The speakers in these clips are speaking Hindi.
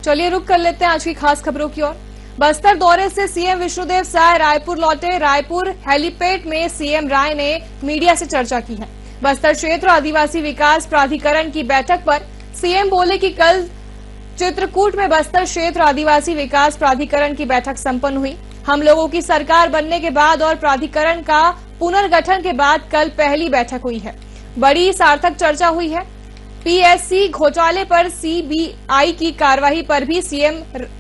चलिए रुक कर लेते हैं आज की खास खबरों की ओर। बस्तर दौरे से सीएम विष्णुदेव साय रायपुर लौटे। रायपुर हेलीपैड में सीएम राय ने मीडिया से चर्चा की है। बस्तर क्षेत्र आदिवासी विकास प्राधिकरण की बैठक पर सीएम बोले कि कल चित्रकूट में बस्तर क्षेत्र आदिवासी विकास प्राधिकरण की बैठक संपन्न हुई। हम लोगों की सरकार बनने के बाद और प्राधिकरण का पुनर्गठन के बाद कल पहली बैठक हुई है। बड़ी सार्थक चर्चा हुई है। पीएससी घोटाले पर सीबीआई की कार्रवाई पर भी सीएम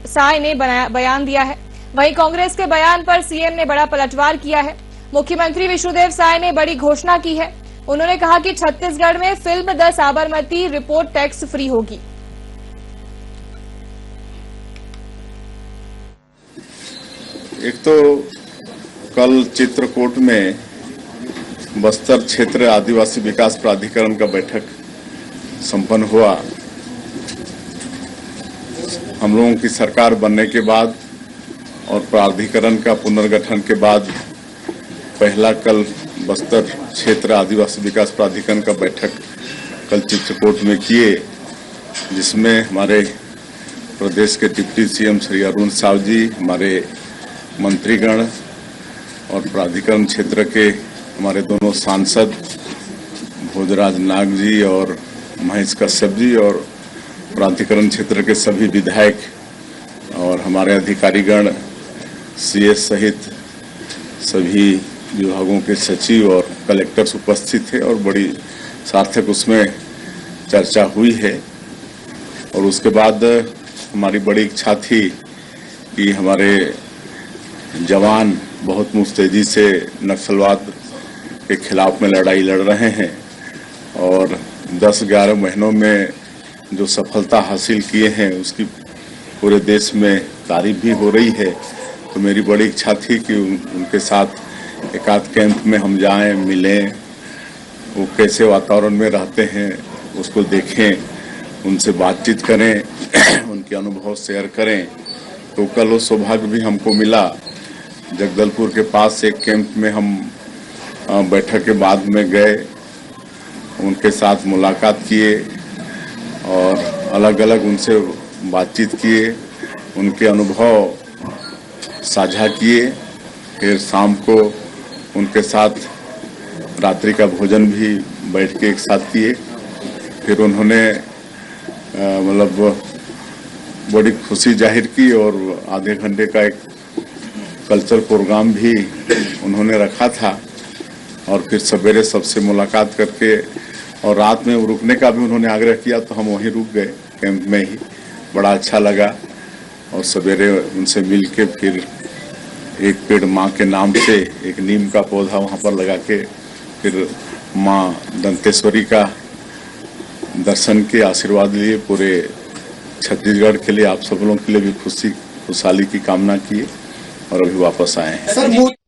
साय ने बयान दिया है। वहीं कांग्रेस के बयान पर सीएम ने बड़ा पलटवार किया है। मुख्यमंत्री विष्णुदेव साय ने बड़ी घोषणा की है। उन्होंने कहा कि छत्तीसगढ़ में film 10 Sabarmati report tax free होगी। एक तो कल चित्रकूट में बस्तर क्षेत्र आदिवासी विकास प्राधिकरण का बैठक संपन्न हुआ। हम लोगों की सरकार बनने के बाद और प्राधिकरण का पुनर्गठन के बाद पहला कल बस्तर क्षेत्र आदिवासी विकास प्राधिकरण का बैठक कल चित्रकूट में किए, जिसमें हमारे प्रदेश के डिप्टी सीएम श्री अरुण साव जी, हमारे मंत्रीगण और प्राधिकरण क्षेत्र के हमारे दोनों सांसद भोजराज नाग जी और महेश कश्यप जी और प्राधिकरण क्षेत्र के सभी विधायक और हमारे अधिकारीगण, सीएस सहित सभी विभागों के सचिव और कलेक्टर्स उपस्थित थे और बड़ी सार्थक उसमें चर्चा हुई है। और उसके बाद हमारी बड़ी इच्छा थी कि हमारे जवान बहुत मुस्तैदी से नक्सलवाद के खिलाफ में लड़ाई लड़ रहे हैं और 10-11 महीनों में जो सफलता हासिल किए हैं उसकी पूरे देश में तारीफ भी हो रही है। तो मेरी बड़ी इच्छा थी कि उनके साथ एक आध कैंप में हम जाएं, मिलें, वो कैसे वातावरण में रहते हैं उसको देखें, उनसे बातचीत करें, उनके अनुभव शेयर करें। तो कल वो सौभाग्य भी हमको मिला। जगदलपुर के पास एक कैंप में हम बैठक के बाद में गए, उनके साथ मुलाकात किए और अलग अलग उनसे बातचीत किए, उनके अनुभव साझा किए। फिर शाम को उनके साथ रात्रि का भोजन भी बैठ के एक साथ किए। फिर उन्होंने मतलब बड़ी खुशी जाहिर की और आधे घंटे का एक कल्चर प्रोग्राम भी उन्होंने रखा था। और फिर सवेरे सबसे मुलाकात करके और रात में रुकने का भी उन्होंने आग्रह किया, तो हम वहीं रुक गए कैंप में ही। बड़ा अच्छा लगा। और सवेरे उनसे मिल के फिर एक पेड़ माँ के नाम से एक नीम का पौधा वहाँ पर लगा के फिर माँ दंतेश्वरी का दर्शन के आशीर्वाद लिए। पूरे छत्तीसगढ़ के लिए, आप सब लोगों के लिए भी खुशहाली की कामना की और अभी वापस आए हैं।